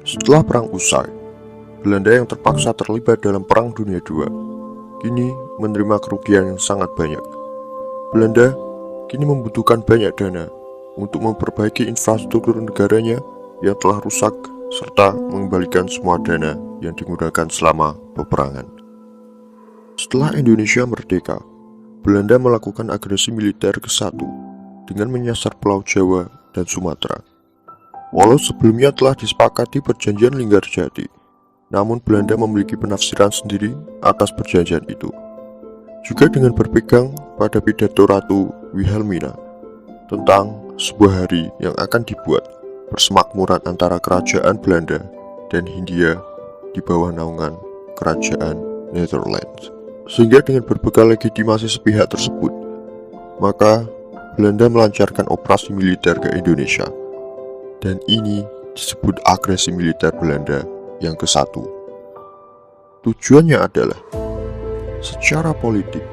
Setelah perang usai, Belanda yang terpaksa terlibat dalam Perang Dunia II kini menerima kerugian yang sangat banyak. Belanda kini membutuhkan banyak dana untuk memperbaiki infrastruktur negaranya yang telah rusak serta mengembalikan semua dana yang digunakan selama peperangan. Setelah Indonesia merdeka, Belanda melakukan agresi militer ke-1 dengan menyasar Pulau Jawa dan Sumatera. Walau sebelumnya telah disepakati perjanjian Linggarjati, namun Belanda memiliki penafsiran sendiri atas perjanjian itu. Juga dengan berpegang pada pidato Ratu Wilhelmina tentang sebuah hari yang akan dibuat persemakmuran antara kerajaan Belanda dan Hindia di bawah naungan kerajaan Netherlands. Sehingga dengan berbekal legitimasi sepihak tersebut, maka Belanda melancarkan operasi militer ke Indonesia. Dan ini disebut agresi militer Belanda yang ke-1. Tujuannya adalah secara politik,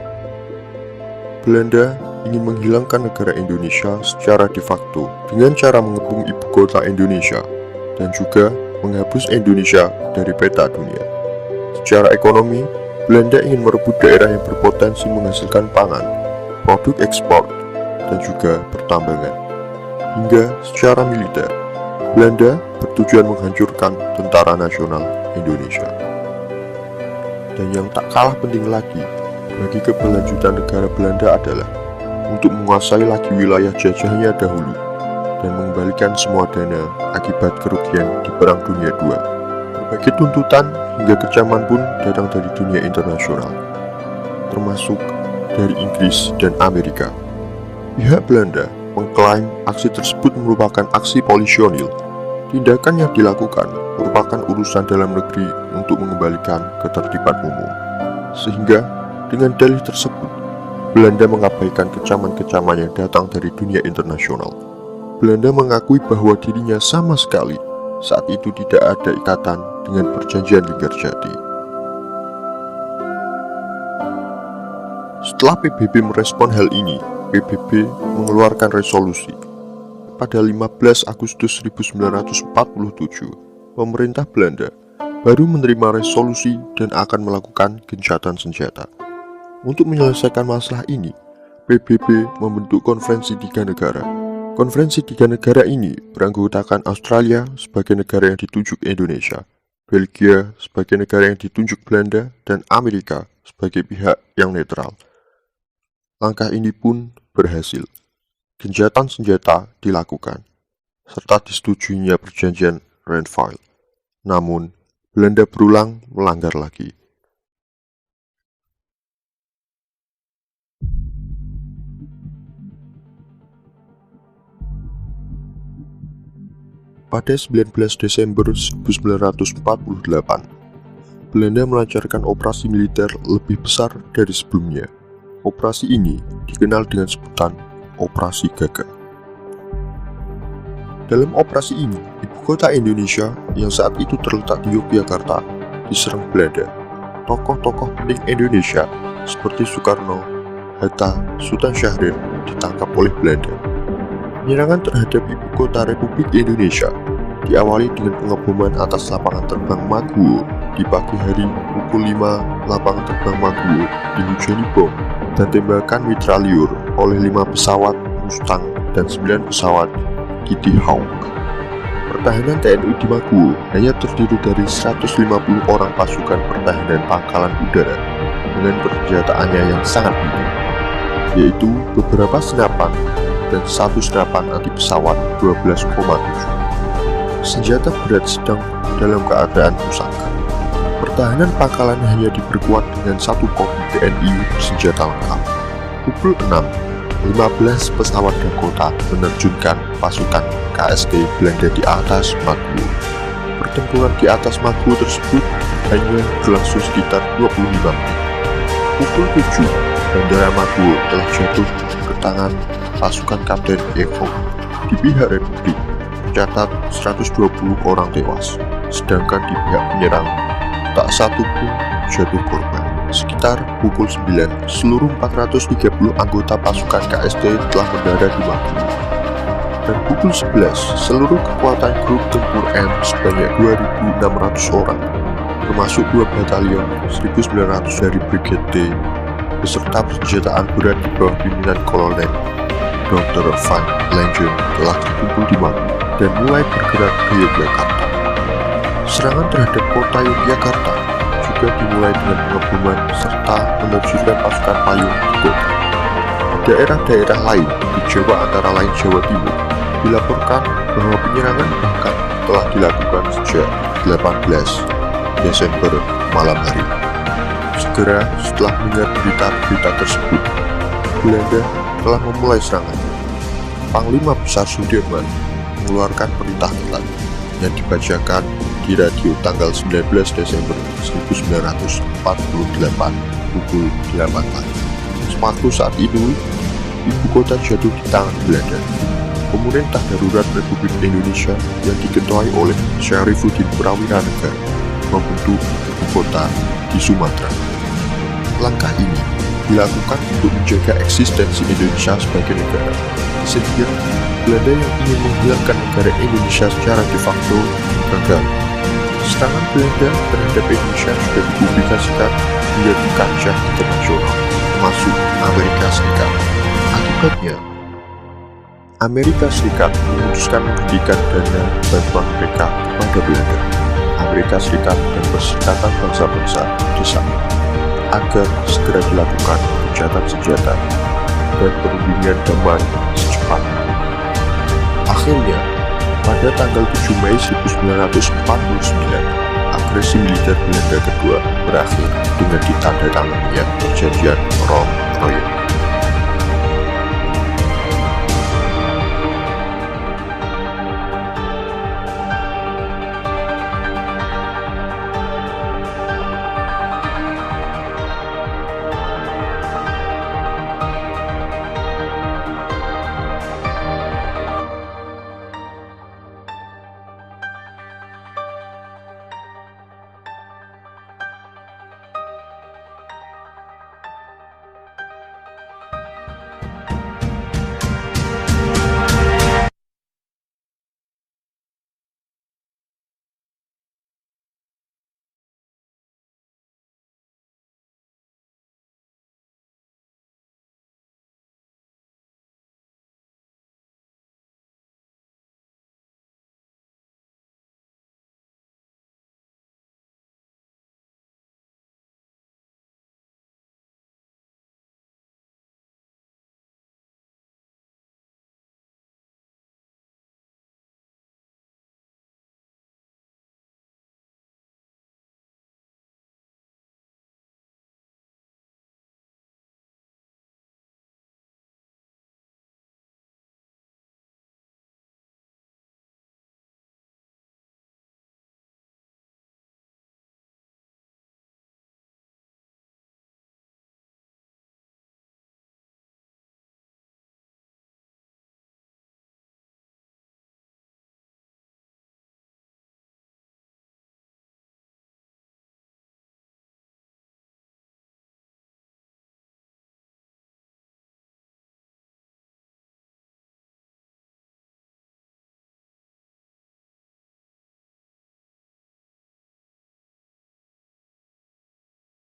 Belanda ingin menghilangkan negara Indonesia secara de facto dengan cara mengepung ibu kota Indonesia dan juga menghapus Indonesia dari peta dunia. Secara ekonomi, Belanda ingin merebut daerah yang berpotensi menghasilkan pangan, produk ekspor, dan juga pertambangan. Hingga secara militer, Belanda bertujuan menghancurkan Tentara Nasional Indonesia. Dan yang tak kalah penting lagi bagi keberlanjutan negara Belanda adalah untuk menguasai lagi wilayah jajahnya dahulu dan mengembalikan semua dana akibat kerugian di Perang Dunia II. Berbagai tuntutan hingga kecaman pun datang dari dunia internasional, termasuk dari Inggris dan Amerika. Pihak Belanda mengklaim aksi tersebut merupakan aksi polisionil. Tindakan yang dilakukan merupakan urusan dalam negeri untuk mengembalikan ketertiban umum. Sehingga dengan dalih tersebut, Belanda mengabaikan kecaman-kecaman yang datang dari dunia internasional. Belanda mengakui bahwa dirinya sama sekali saat itu tidak ada ikatan dengan perjanjian Linggarjati. Setelah PBB merespon hal ini, PBB mengeluarkan resolusi. Pada 15 Agustus 1947, pemerintah Belanda baru menerima resolusi dan akan melakukan gencatan senjata. Untuk menyelesaikan masalah ini, PBB membentuk konferensi 3 negara. Konferensi 3 negara ini beranggotakan Australia sebagai negara yang ditunjuk Indonesia, Belgia sebagai negara yang ditunjuk Belanda, dan Amerika sebagai pihak yang netral. Langkah ini pun berhasil. Gencatan senjata dilakukan, serta disetujuinya perjanjian Renville. Namun, Belanda berulang melanggar lagi. Pada 19 Desember 1948, Belanda melancarkan operasi militer lebih besar dari sebelumnya. Operasi ini dikenal dengan sebutan Operasi Gagak. Dalam operasi ini, ibu kota Indonesia yang saat itu terletak di Yogyakarta diserang Belanda. Tokoh-tokoh penting Indonesia seperti Soekarno, Hatta, Sultan Syahrir ditangkap oleh Belanda. Penyerangan terhadap ibu kota Republik Indonesia diawali dengan pengeboman atas lapangan terbang Maguwo. Di pagi hari pukul 5, lapangan terbang Maguwo dihujani bom dan tembakan mitraliur oleh 5 pesawat Mustang dan 9 pesawat Kitty Hawk. Pertahanan TNI di Maguwo hanya terdiri dari 150 orang pasukan pertahanan pangkalan udara dengan persenjataannya yang sangat minim, yaitu beberapa senapan dan 1 senapan anti pesawat 12,7. Senjata berat sedang dalam keadaan rusak. Pertahanan pangkalan hanya diperkuat dengan 1 kompi TNI bersenjata lengkap. Pukul 6, 15 pesawat Dakota menerjunkan pasukan KST Belanda di atas Maguwo. Pertempuran di atas Maguwo tersebut hanya berlangsung sekitar 25 menit. Pukul 7, Bandara Maguwo telah jatuh ke tangan pasukan Kapten Evo. Di pihak Republik tercatat 120 orang tewas, sedangkan di pihak penyerang tak satu pun jatuh korban. Sekitar pukul 9, seluruh 430 anggota pasukan KST telah mendarat di Magelang. Dan pukul 11, seluruh kekuatan grup tempur M sebanyak 2.600 orang, termasuk 2 batalion 1.900 dari Brigade D, beserta persenjataan berat di bawah pimpinan Kolonel Dr. Van Langen telah terkumpul di Magelang dan mulai bergerak ke Yogyakarta. Serangan terhadap kota Yogyakarta juga dimulai dengan pengepungan serta menerjunkan pasukan payung di kota. Daerah-daerah lain di Jawa antara lain Jawa Timur dilaporkan bahwa penyerangan bahkan telah dilakukan sejak 18 Desember malam hari. Segera setelah mendengar berita-berita tersebut, Belanda telah memulai serangannya. Panglima Besar Sudirman mengeluarkan perintah ketat yang dibacakan di radio tanggal 19 Desember 1948 pukul 8 pagi. Waktu saat itu, ibu kota jatuh di tangan Belanda. Pemerintah darurat Republik Indonesia yang diketuai oleh Syarifuddin Prawira Negara membentuk ibu kota di Sumatera. Langkah ini dilakukan untuk menjaga eksistensi Indonesia sebagai negara. Sehingga Belanda yang ingin menghilangkan negara Indonesia secara de facto gagal. Serangan Belanda terhadap Indonesia sudah dipublikasikan menjadi kancah internasional, termasuk Amerika Serikat. Akibatnya, Amerika Serikat memutuskan memberikan dana bantuan mereka kepada Belanda. Amerika Serikat dan Perserikatan Bangsa-Bangsa desak agar segera dilakukan gencatan senjata dan perundingan damai secepatnya. Akhirnya, pada tanggal 7 Mei 1949, agresi militer Belanda kedua berakhir dengan ditandatanganinya perjanjian Rom-Royal.